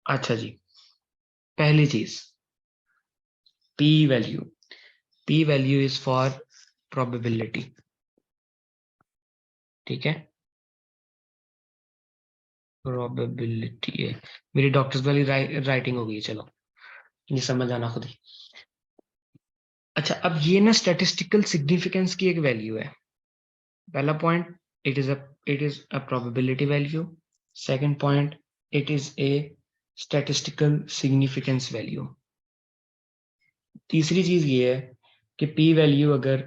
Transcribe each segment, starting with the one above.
अच्छा जी, पहली चीज P value. P value is for probability. ठीक है, प्रोबेबिलिटी है। मेरी डॉक्टर्स वाली राइटिंग हो गई है, चलो ये समझ आना खुद ही। अच्छा, अब ये ना स्टैटिस्टिकल सिग्निफिकेंस की एक वैल्यू है। पहला point, it is a probability value. Second point, it is a statistical significance value. तीसरी चीज ये है कि पी वैल्यू अगर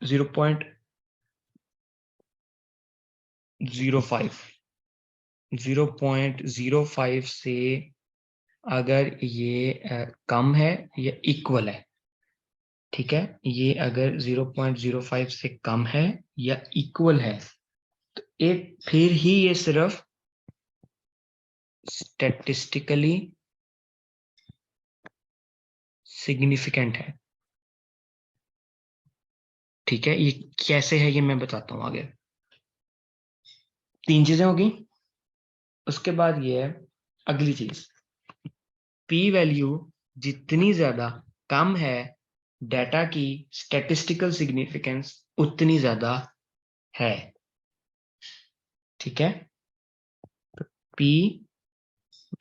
0.05 0.05 से अगर ये कम है या इक्वल है, ठीक है, ये अगर 0.05 से कम है या इक्वल है, तो एक फिर ही ये सिर्फ स्टैटिस्टिकली सिग्निफिकेंट है। ठीक है, ये कैसे है ये मैं बताता हूँ आगे। तीन चीजें होगी। उसके बाद ये है अगली चीज, पी वैल्यू जितनी ज्यादा कम है, डेटा की स्टैटिस्टिकल सिग्निफिकेंस उतनी ज्यादा है। ठीक है, P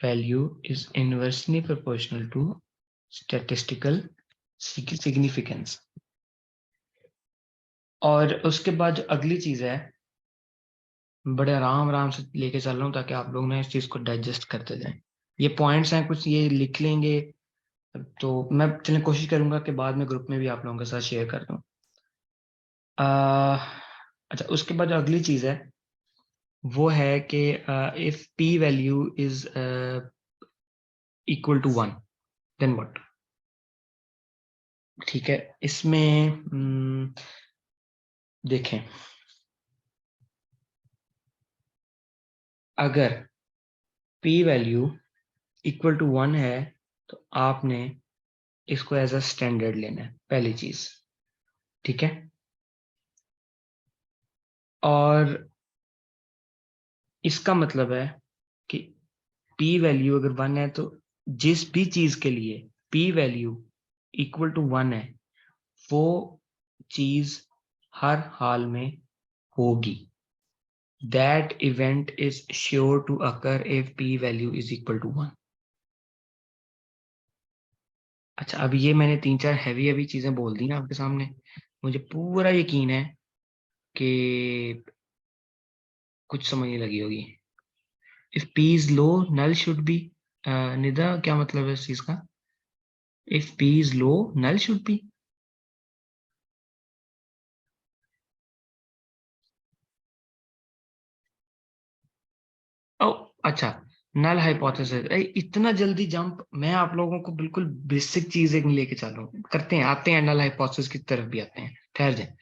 value is inversely proportional to statistical significance. और उसके बाद जो अगली चीज है, बड़े आराम आराम से लेके चल रहा हूँ ताकि आप लोग ना इस चीज को डाइजेस्ट करते जाएं। ये पॉइंट्स हैं कुछ, ये लिख लेंगे तो मैं चलिए कोशिश करूंगा कि बाद में ग्रुप में भी आप लोगों के साथ शेयर कर दूं। अच्छा, उसके बाद जो अगली चीज है वो है कि if P value is equal to 1, then what. ठीक है, इसमें देखें, अगर पी वैल्यू इक्वल टू 1 है तो आपने इसको एज अ स्टैंडर्ड लेना है, पहली चीज। ठीक है, और इसका मतलब है कि पी वैल्यू अगर 1 है तो जिस भी चीज के लिए पी वैल्यू इक्वल टू 1 है, वो चीज हर हाल में होगी। That event is sure to occur if P value is equal to 1। अच्छा, अब ये मैंने तीन चार हैवी हैवी चीजें बोल दी ना आपके सामने, मुझे पूरा यकीन है कि कुछ समझ नहीं लगी होगी। If P is low, null should be, Nida क्या मतलब है इस चीज का? If P is low, null should be. ओ, अच्छा, नल हाइपोथेसिस। इतना जल्दी जंप, मैं आप लोगों को बिल्कुल बेसिक चीज एक लेके चल रहा हूँ, करते हैं आते हैं नल हाइपोथेसिस की तरफ भी आते हैं, ठहर जाए।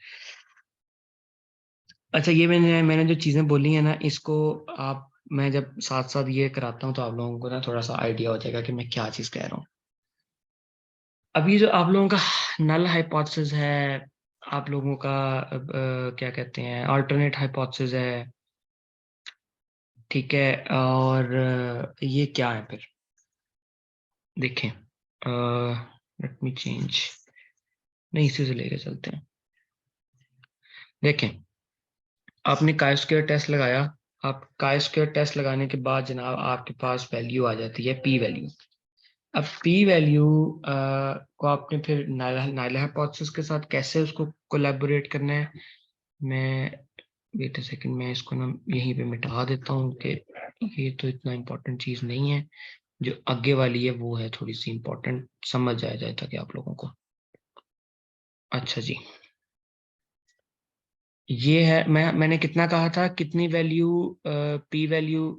अच्छा, ये मैंने जो चीजें बोली है ना, इसको आप, मैं जब साथ साथ ये कराता हूँ तो आप लोगों को ना थोड़ा सा आइडिया हो जाएगा कि मैं क्या चीज कह रहा हूँ। अभी जो आप लोगों का नल हाइपोथेसिस है, आप लोगों का क्या कहते हैं अल्टरनेट हाइपोथेसिस है, ठीक है, और ये क्या है फिर? देखें, लेट मी चेंज, नहीं इसी से लेके चलते हैं। देखें, आपने काई स्क्वायर टेस्ट लगाया, आप काई स्क्वायर टेस्ट लगाने के बाद जनाब आपके पास वैल्यू आ जाती है पी वैल्यू। अब पी वैल्यू को आपने फिर नाइल हाइपोथेसिस के साथ कैसे उसको कोलैबोरेट करना है, मैं, वेट अ सेकंड, मैं इसको ना यहीं पे मिटा देता हूँ कि ये तो इतना इम्पोर्टेंट चीज नहीं है। जो आगे वाली है वो है थोड़ी सी इम्पोर्टेंट, समझ आया जाए ताकि आप लोगों को। अच्छा जी, ये है, मैंने कितना कहा था, कितनी वैल्यू, पी वैल्यू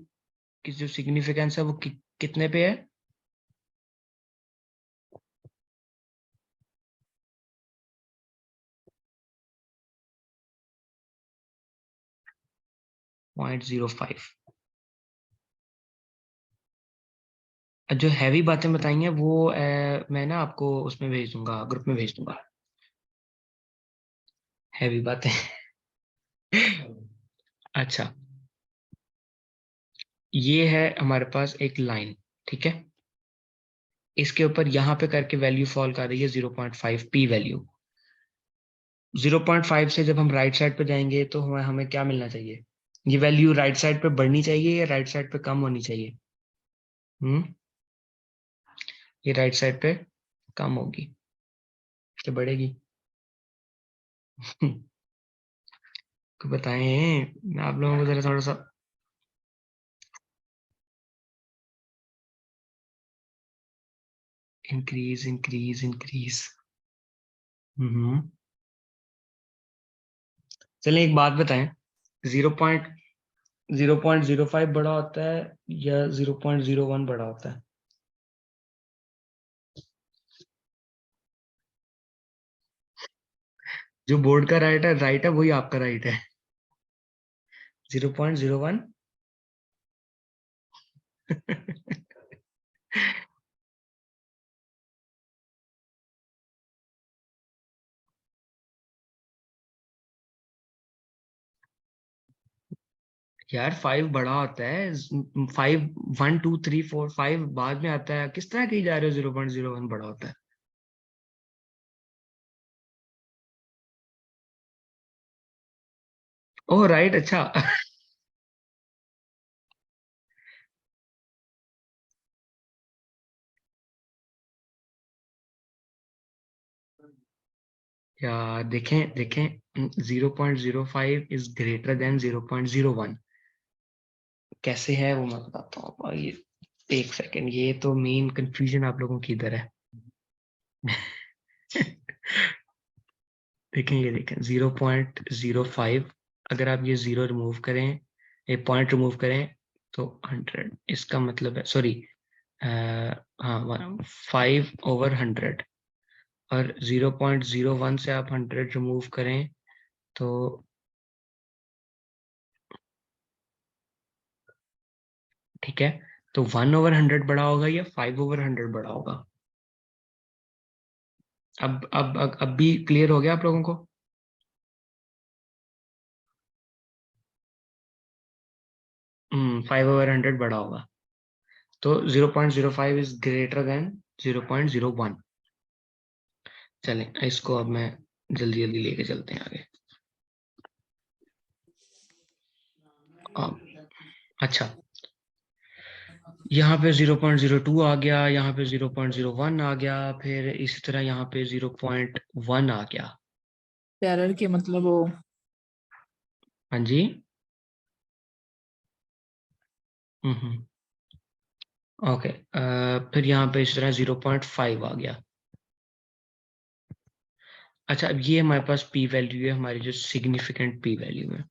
की जो सिग्निफिकेंस है वो कितने पे है? 0.05। जो हैवी बातें बताई हैं वो मैं ना आपको उसमें भेज दूंगा, ग्रुप में भेज दूंगा, हैवी बातें। अच्छा, ये है हमारे पास एक लाइन, ठीक है, इसके ऊपर यहाँ पे करके वैल्यू फॉल कर रही है 0.5 पी वैल्यू। 0.5 से जब हम राइट साइड पे जाएंगे तो हमें हमें क्या मिलना चाहिए? ये वैल्यू राइट साइड पे बढ़नी चाहिए या राइट साइड पे कम होनी चाहिए? ये राइट साइड पे कम होगी कि बढ़ेगी? को बताएं आप लोगों को जरा थोड़ा सा। Increase increase increase. हम्म। चलें एक बात बताएं, 0.005 बड़ा होता है या 0.01 बड़ा होता है? जो बोर्ड का राइट है वही आपका राइट है। 0.01। यार 5 बड़ा होता है। 5, 1 2 3 4 5 बाद में आता है, किस तरह कही जा रहे हो 0.01 बड़ा होता है? ओह राइट, अच्छा। या देखें देखें, 0.05 इज ग्रेटर देन 0.01। कैसे है वो मैं बताता हूँ आपको। ये एक सेकेंड, ये तो मेन कंफ्यूजन आप लोगों की इधर है। देखें, ये देखें 0.05, अगर आप ये जीरो रिमूव करें, ये पॉइंट रिमूव करें तो 100, इसका मतलब है, सॉरी, हाँ, 5/100। और 0.01 से आप 100 रिमूव करें तो ठीक है, तो 1/100 बड़ा होगा या 5/100 बड़ा होगा? अब भी क्लियर हो गया आप लोगों को? 5/100 बड़ा होगा, तो 0.05 इज ग्रेटर देन 0.01। चलें इसको अब मैं जल्दी जल्दी लेके चलते हैं आगे। अब अच्छा, यहाँ पे 0.02 आ गया, यहाँ पे 0.01 आ गया, फिर इसी तरह यहाँ पे 0.1 आ गया। टेरर के मतलब वो हाँ जी। हम्म। ओके, फिर यहाँ पे इस तरह 0.5 आ गया। अच्छा, अब ये हमारे पास पी वैल्यू है, हमारी जो सिग्निफिकेंट पी वैल्यू है।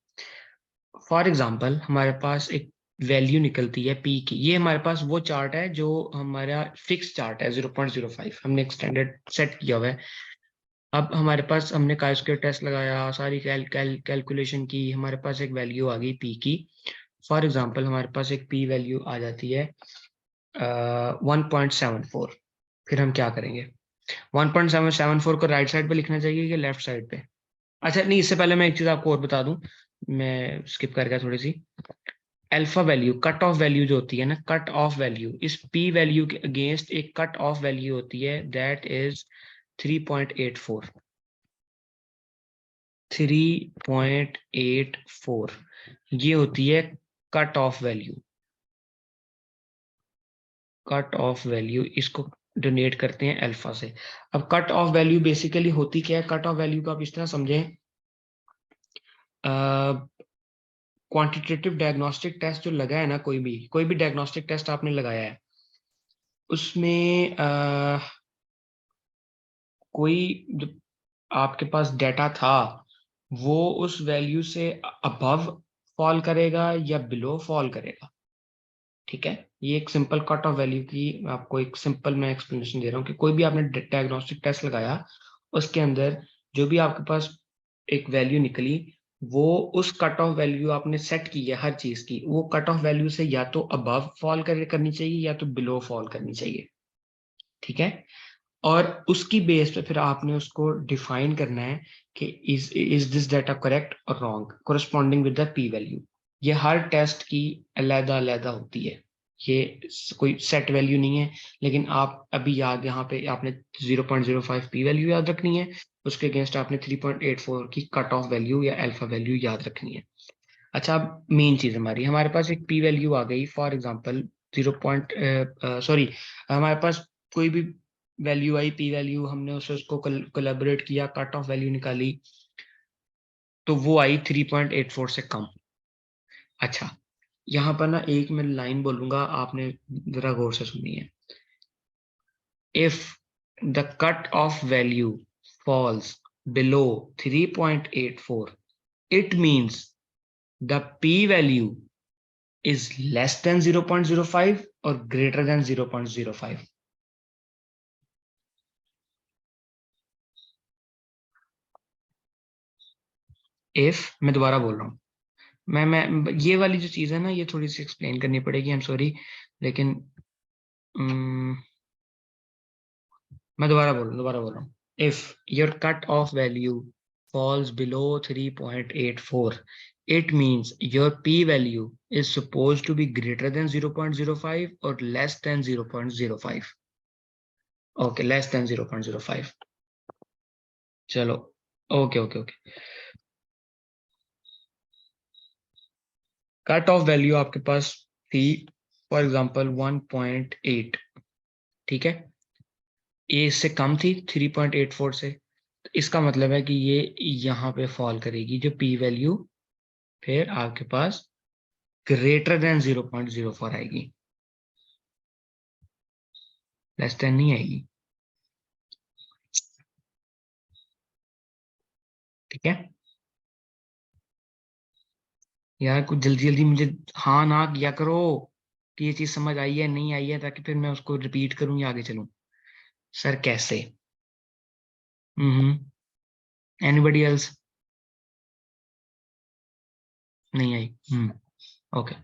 फॉर एग्जांपल हमारे पास एक वैल्यू निकलती है पी की। ये हमारे पास वो चार्ट है जो हमारा फिक्स चार्ट है, 0.05 हमने एक्सटेंडेड सेट किया हुआ है। अब हमारे पास, हमने काई स्क्वायर टेस्ट लगाया, सारी कैलकुलेशन की, हमारे पास एक वैल्यू आ गई पी की। फॉर एग्जांपल हमारे पास एक पी वैल्यू आ जाती है 1.74। फिर हम क्या करेंगे? 1.774 को राइट साइड पे लिखना चाहिए कि लेफ्ट साइड पे? अच्छा नहीं, इससे पहले मैं एक चीज आपको और बता दूं, मैं स्किप कर गया थोड़ी सी। Alpha value, cut off value जो होती है ना, कट ऑफ वैल्यू, इस पी वैल्यू के अगेंस्ट एक कट ऑफ वैल्यू होती है, दैट इज 3.84। 3.84 ये होती है cut off value. Cut off value इसको डोनेट करते हैं अल्फा से। अब कट ऑफ वैल्यू बेसिकली होती क्या है? कट ऑफ वैल्यू को आप इस तरह समझें, क्वांटिटेटिव डायग्नोस्टिक टेस्ट जो लगा है ना, कोई भी डायग्नोस्टिक टेस्ट आपने लगाया है, उसमें कोई जो आपके पास डेटा था, वो उस वैल्यू से अबव फॉल करेगा या बिलो फॉल करेगा। ठीक है, ये एक सिंपल कट ऑफ वैल्यू की आपको एक सिंपल मैं एक्सप्लेनेशन दे रहा हूँ कि कोई भी आपने डायग्नोस्टिक टेस्ट लगाया, उसके अंदर जो भी आपके पास एक वैल्यू निकली, वो उस कट ऑफ वैल्यू आपने सेट की है हर चीज की, वो कट ऑफ वैल्यू से या तो अबव फॉल करनी चाहिए या तो बिलो फॉल करनी चाहिए। ठीक है, और उसकी बेस पे फिर आपने उसको डिफाइन करना है कि इज दिस डाटा करेक्ट और wrong, corresponding with the P value. ये हर टेस्ट की अलग अलग होती है। ये कोई सेट वैल्यू नहीं है, लेकिन आप अभी याद, यहाँ पे आपने 0.05 पी वैल्यू याद रखनी है, उसके अगेंस्ट आपने 3.84 की कट ऑफ वैल्यू या अल्फा वैल्यू याद रखनी है। अच्छा, अब मेन चीज हमारे पास एक पी वैल्यू आ गई, फॉर एग्जांपल 0. हमारे पास कोई भी वैल्यू आई, पी वैल्यू, हमने उसको कोलैबोरेट किया, कट ऑफ वैल्यू निकाली, तो वो आई 3.84 से कम। अच्छा, यहाँ पर ना एक मैं लाइन बोलूंगा, आपने जरा गौर से सुनी है। If the cut off value falls below 3.84, it means the P value is less than 0.05 or greater than 0.05. if, मैं दोबारा बोल रहा हूँ, मैं ये वाली जो चीज है ना, ये थोड़ी सी एक्सप्लेन करनी पड़ेगी, आई एम सॉरी, लेकिन मैं दोबारा बोल रहा हूँ। If your cut off value falls below 3.84, it means your p value is supposed to be greater than 0.05 or less than 0.05. okay, less than 0.05. चलो, okay okay okay. Cut off value आपके पास थी for example 1.8, ठीक है, ए से कम थी 3.84 से, तो इसका मतलब है कि ये यहाँ पे फॉल करेगी, जो पी वैल्यू फिर आपके पास ग्रेटर देन 0.04 आएगी, लेस देन नहीं आएगी, ठीक है यार, कुछ जल्दी जल्दी मुझे हाँ ना किया करो कि ये चीज समझ आई है नहीं आई है, ताकि फिर मैं उसको रिपीट करूँ या आगे चलूं। सर कैसे? Anybody else? नहीं आई। ओके।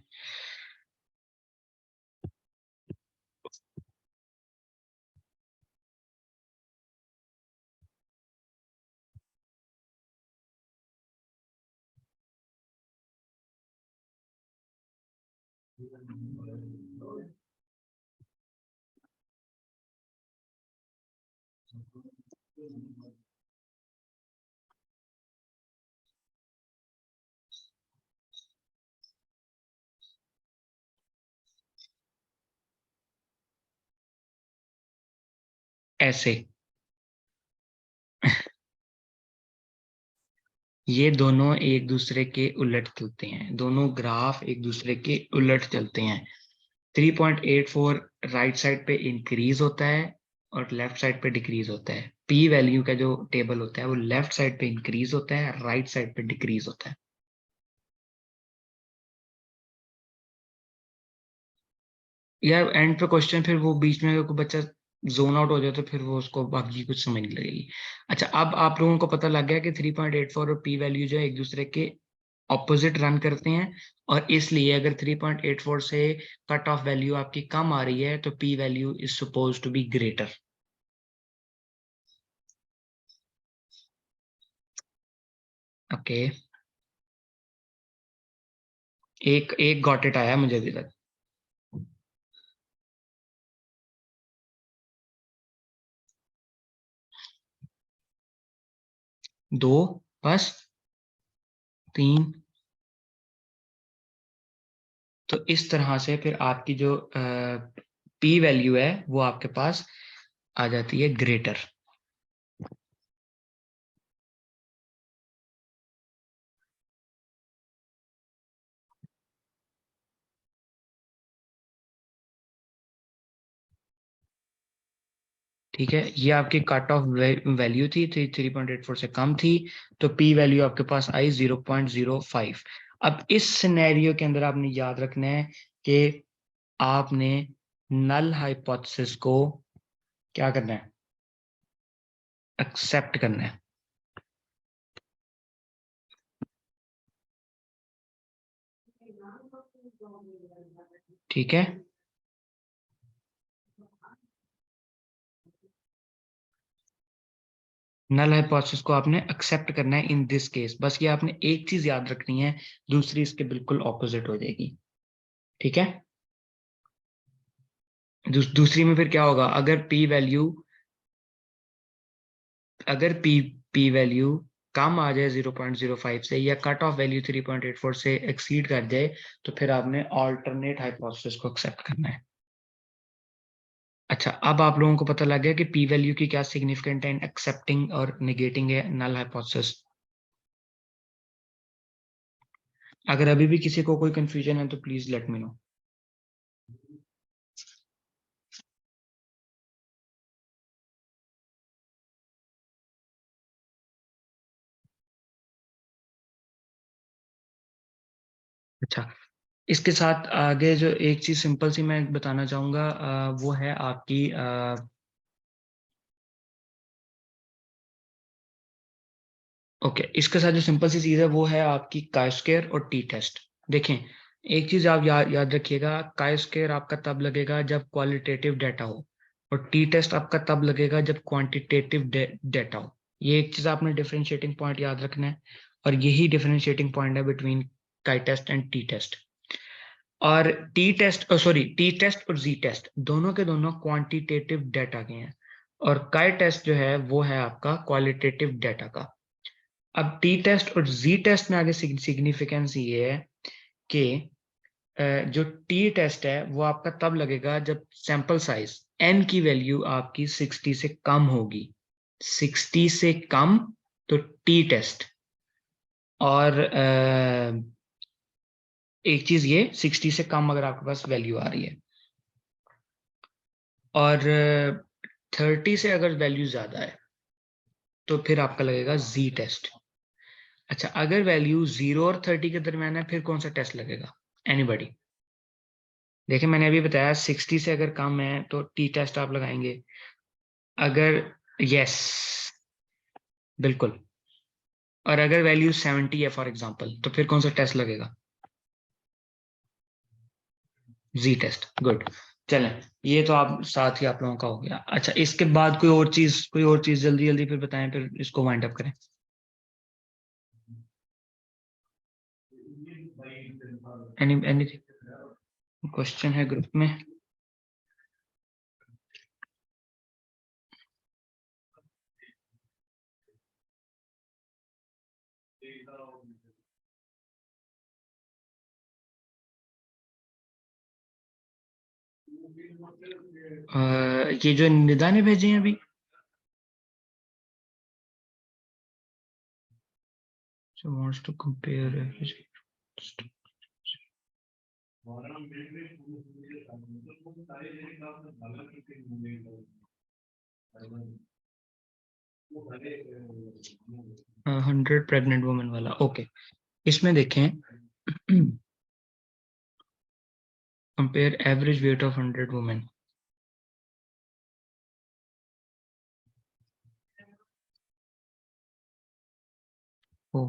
ऐसे ये दोनों एक दूसरे के उलट चलते हैं, दोनों ग्राफ एक दूसरे के उलट चलते हैं। 3.84 राइट साइड पे इंक्रीज होता है और लेफ्ट साइड पे डिक्रीज होता है। पी वैल्यू का जो टेबल होता है वो लेफ्ट साइड पे इंक्रीज होता है, राइट साइड पे डिक्रीज होता है। यार एंड पे क्वेश्चन, फिर वो बीच में अगर कोई बच्चा जोन आउट हो जाए तो फिर वो उसको बाकी कुछ समझ नहीं लगेगी। अच्छा, अब आप लोगों को पता लग गया कि 3.84 और पी वैल्यू जो है एक दूसरे के ऑपोजिट रन करते हैं, और इसलिए अगर 3.84 से कट ऑफ वैल्यू आपकी कम आ रही है तो P value is suppose to be greater. Okay, एक एक गॉट इट आया मुझे अभी तक। दो, बस तीन। तो इस तरह से फिर आपकी जो पी वैल्यू है वो आपके पास आ जाती है ग्रेटर। ठीक है, ये आपकी कट ऑफ वैल्यू थी, 3.84 से कम थी, तो पी वैल्यू आपके पास आई 0.05। अब इस सिनेरियो के अंदर आपने याद रखना है कि आपने नल हाइपोथेसिस को क्या करना है? एक्सेप्ट करना है। ठीक है, नल हाइपोथेसिस को आपने एक्सेप्ट करना है इन दिस केस। बस ये आपने एक चीज याद रखनी है, दूसरी इसके बिल्कुल ऑपोजिट हो जाएगी। ठीक है, दूसरी में फिर क्या होगा, अगर पी वैल्यू कम आ जाए 0.05 से, या कट ऑफ वैल्यू 3.84 से एक्सीड कर जाए, तो फिर आपने ऑल्टरनेट हाइपोथेसिस को एक्सेप्ट करना है। अच्छा, अब आप लोगों को पता लग गया कि पी वैल्यू की क्या सिग्निफिकेंट है इन एक्सेप्टिंग और निगेटिंग है नल हाइपोथेसिस। अगर अभी भी किसी को कोई कंफ्यूजन है तो प्लीज लेट मी नो। अच्छा, इसके साथ आगे जो एक चीज सिंपल सी मैं बताना चाहूंगा, वो है आपकी ओके, इसके साथ जो सिंपल सी चीज है वो है आपकी काई स्क्वायर और टी टेस्ट। देखें, एक चीज आप याद रखिएगा, काई स्क्वायर आपका तब लगेगा जब क्वालिटेटिव डाटा हो, और टी टेस्ट आपका तब लगेगा जब क्वांटिटेटिव डाटा हो। ये एक चीज आपने डिफरेंशिएटिंग पॉइंट याद रखना है, और यही डिफरेंशिएटिंग पॉइंट है बिटवीन काई टेस्ट एंड टी टेस्ट। और टी टेस्ट और जी टेस्ट दोनों के दोनों क्वांटिटेटिव डाटा के हैं, और काई टेस्ट जो है वो है आपका क्वालिटेटिव डाटा का। अब टी टेस्ट और जी टेस्ट में आगे सिग्निफिकेंस ये है कि जो टी टेस्ट है वो आपका तब लगेगा जब सैंपल साइज एन की वैल्यू आपकी 60 से कम होगी। 60 से कम तो टी टेस्ट। और एक चीज ये 60 से कम अगर आपके पास वैल्यू आ रही है, और 30 से अगर वैल्यू ज्यादा है तो फिर आपका लगेगा जी टेस्ट। अच्छा, अगर वैल्यू 0 और 30 के दरमियान है फिर कौन सा टेस्ट लगेगा? एनीबॉडी? देखिए, मैंने अभी बताया 60 से अगर कम है तो टी टेस्ट आप लगाएंगे। अगर यस, बिल्कुल। और अगर वैल्यू 70 है फॉर एग्जांपल, तो फिर कौन सा टेस्ट लगेगा? जी टेस्ट। गुड। चलें, ये तो आप साथ ही आप लोगों का हो गया। अच्छा, इसके बाद कोई और चीज जल्दी जल्दी फिर बताएं, फिर इसको वाइंड अप करें। एनीथिंग क्वेश्चन है ग्रुप में? ये जो निदा ने भेजे हैं अभी, so wants to compare average. 100 pregnant women वाला, ओके। इसमें देखें, compare average weight of 100 women. O,